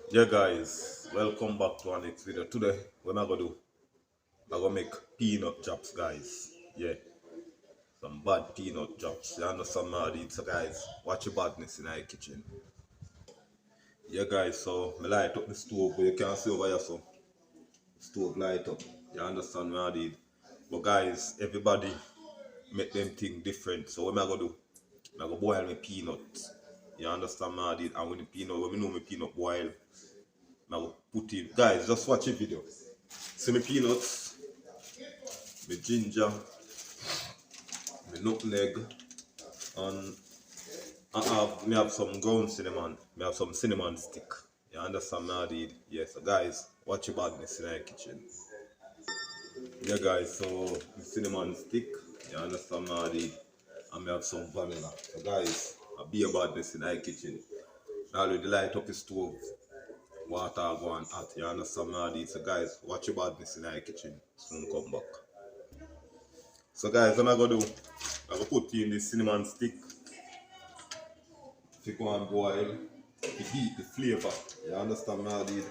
Yeah guys, welcome back to our next video. Today, what I'm gonna do, I'm gonna make peanut chops guys. Yeah, some bad peanut chops. You understand how it so guys, watch your badness in our kitchen. Yeah guys, so I light up the stove, but you can't see over here so stove light up. You understand what I did? But guys, everybody make them thing different. So what am I gonna do? I'm gonna boil my peanuts. You understand what I did? And when we know my peanut boil, I'm gonna put in guys, just watch the video. See my peanuts, my ginger, my nutmeg, and I have some ground cinnamon. I have some cinnamon stick. You understand me, I did? Yeah, so guys, watch your badness in the kitchen. Yeah, guys, so the cinnamon stick, you understand me, I did? And I have some vanilla. So guys, I be a badness in the kitchen. I already light up the stove. Water go on hot. You understand me, I did? So guys, watch your badness in the kitchen. Soon come back. So guys, what I'm gonna do? I'm gonna put in the cinnamon stick. If you go and boil, to heat the flavor. You understand me? Did?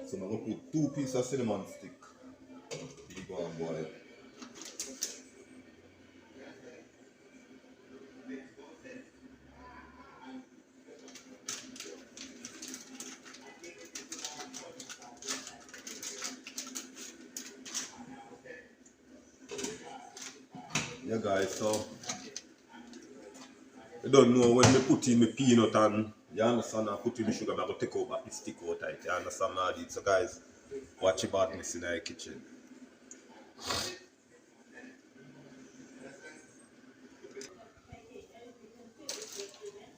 So I'm gonna put 2 pieces of cinnamon stick. If you go and boil. Yeah guys, so you don't know when me put in my peanut and you understand I put in the sugar, I'm gonna take out the stick out tight. You understand me? Did? So guys, watch your badness in the kitchen.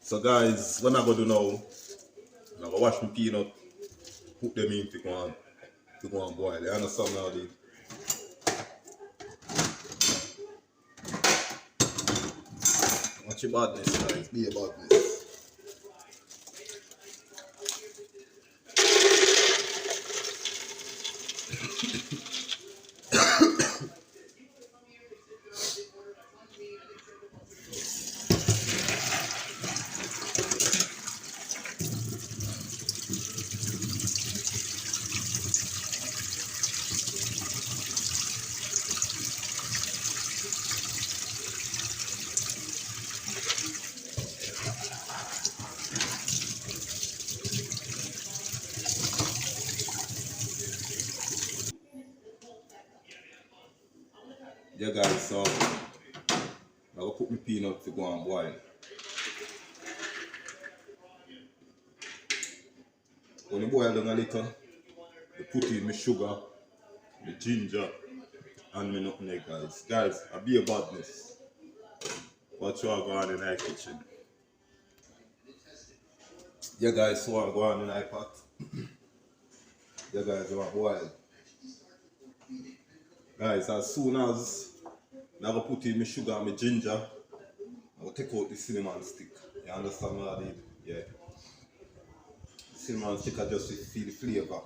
So guys, what I'm gonna do now, I'm gonna wash my peanut, put them in to go and boil. You understand me? Did? Watch your badness, guys. Be a badness. Yeah guys, so I'm gonna put my peanut to go and boil. When you boil down a little, you put in my sugar, my ginger, and my nutmeg guys. Guys, I be a badness. Watch what I go on in the kitchen. Yeah guys, so I go on in the pot. Yeah guys, I boil. Guys, as soon as I go put in my sugar and my ginger, I go take out the cinnamon stick. You understand what I did? Yeah. Cinnamon stick I just feel the flavor.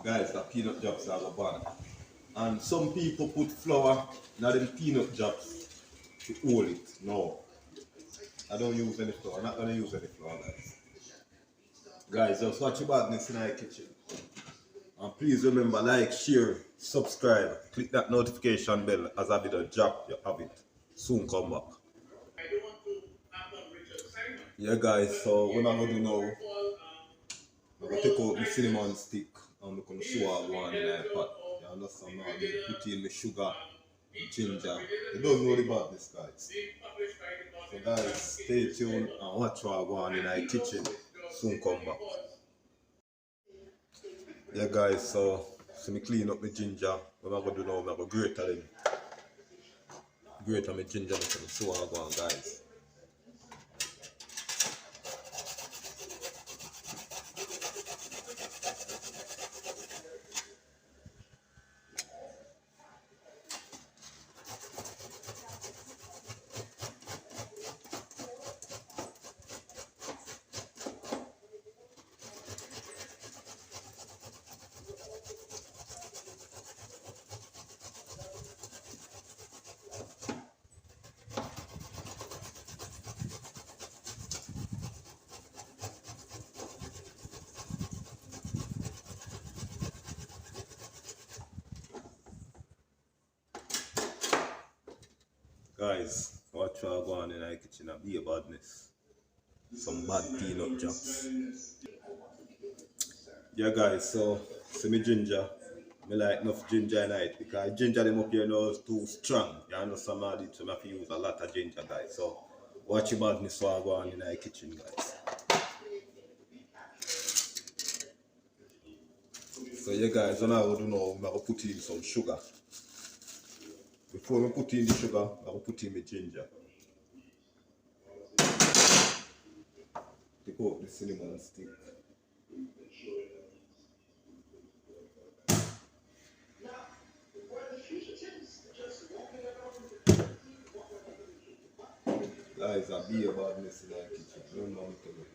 Guys, the peanut drops are bad. And some people put flour in them peanut drops to hold it. No. I don't use any flour. I'm not gonna use any flour, guys. Guys, just watch your badness in our kitchen. And please remember, like, share, subscribe, click that notification bell as I video drop, you have it. Soon come back. Yeah guys, so what I'm gonna do now, I'm gonna take out the cinnamon stick and I'm gonna show how one in the pot. You understand now? I'm gonna put in the sugar, ginger. You don't know the badness, guys. So guys, stay tuned and watch what I go on in our kitchen. Soon come back. Yeah guys, so me clean up my ginger. What I'm gonna do now, I'm gonna grate them. Grate my ginger and show how I go on, guys. Guys, what you are going in the kitchen and be a badness. Some bad peanut chops. Yeah guys, so see me ginger. I like enough ginger in it because ginger them up here now is too strong. You understand how it, so I have to use a lot of ginger guys. So watch your badness while I go on in the kitchen guys. So yeah guys, what I will do now, I'm going to put in some sugar. Before we put in the sugar, I'm going to put in the ginger. Take out the cinnamon stick. Guys, I be a badness in the kitchen. I don't know what to do.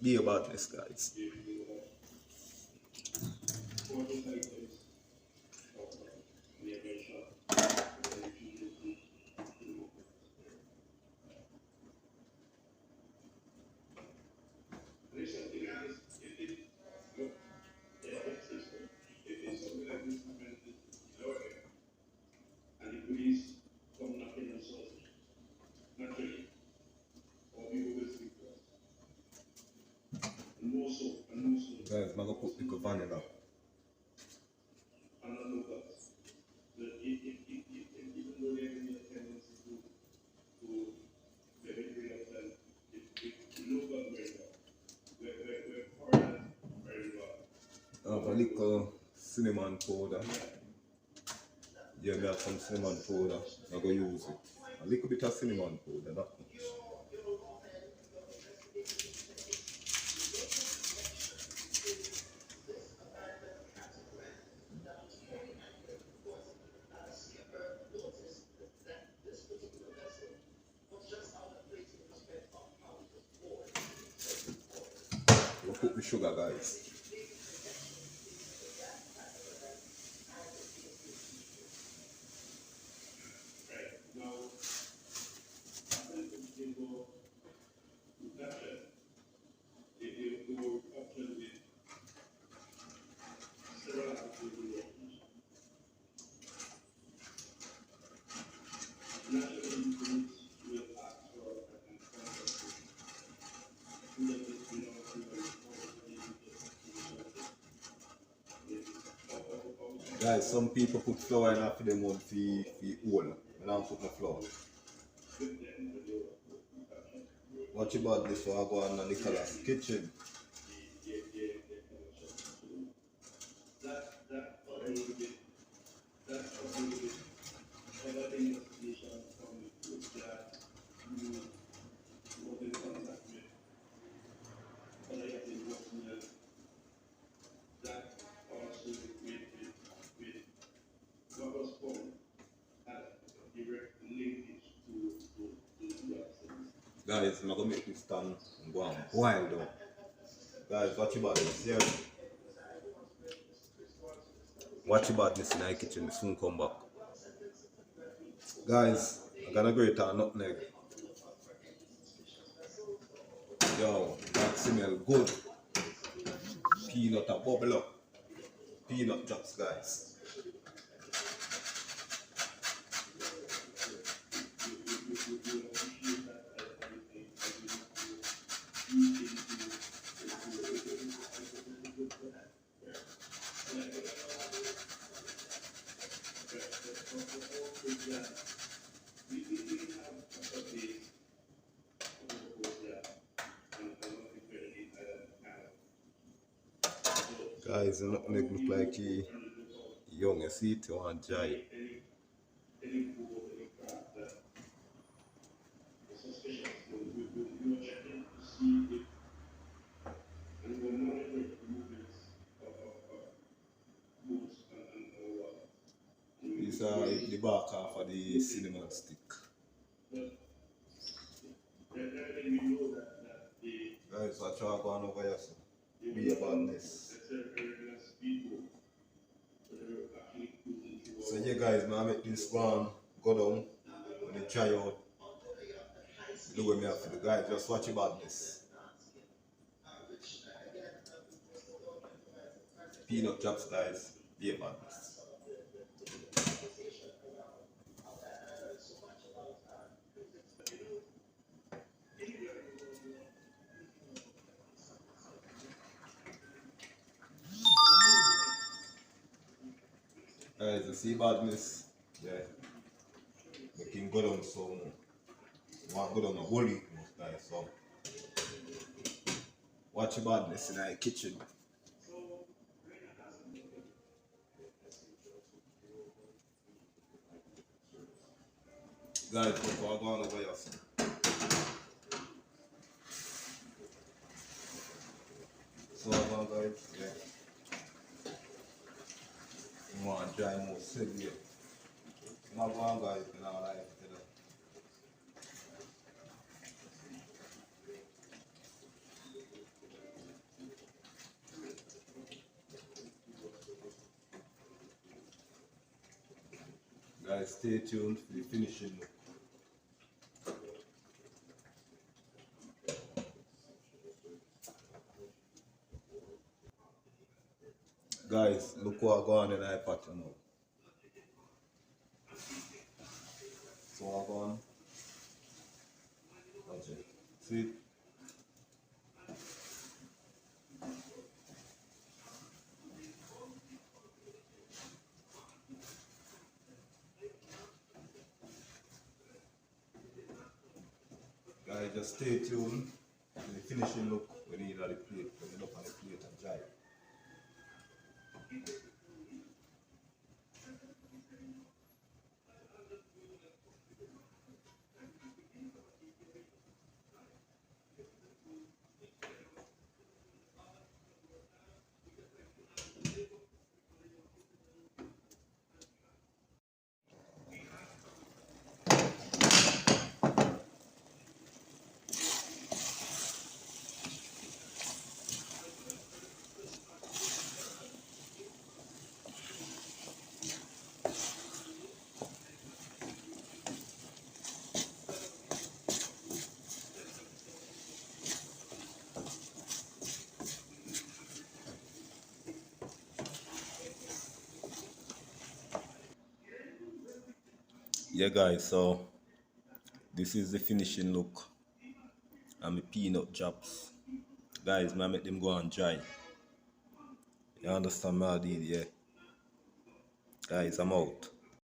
Be a badness guys. Guys, I'm going to put the vanilla. I have a little cinnamon powder. Yeah, we have some cinnamon powder. I'm going to use it. A little bit of cinnamon powder, not much. We'll put the sugar, guys. Guys, some people put flour in after them want to oil. I don't put no flour. Watch about this so I go on Nicholas' kitchen. Guys, I'm gonna make this stand and go on wild though. Guys, watch about this, yeah. Watch about this in the kitchen, soon come back. Guys, I'm gonna grate a nutmeg. Yo, that smell good. Peanut a bubble up. Peanut chops, guys. Guys, the nutmeg look like he young, you see it, you want dry. These are the bark off of the cinnamon stick. Guys, watch out going over here, so be a badness. So yeah guys, man, I make this one go down when they try out. Do what me have for the guys, just watch your badness. Peanut chops guys, yeah badness. Guys, you see badness? Yeah. We can go down some want go down a whole heap most guys. So watch your badness in the kitchen. Guys, what we're going over here. So guys, yeah. You want to dry more severe. Not going guys, you know like today. Guys, stay tuned for the finishing look. Guys, look what going in the pattern now. So what going? Watch it. See? Guys, just stay tuned for the finishing look when you at the plate, when you look on the plate and dry. Yeah guys, so this is the finishing look. And my peanut chops. Guys, man, make them go and dry. You understand me, I did, yeah. Guys, I'm out.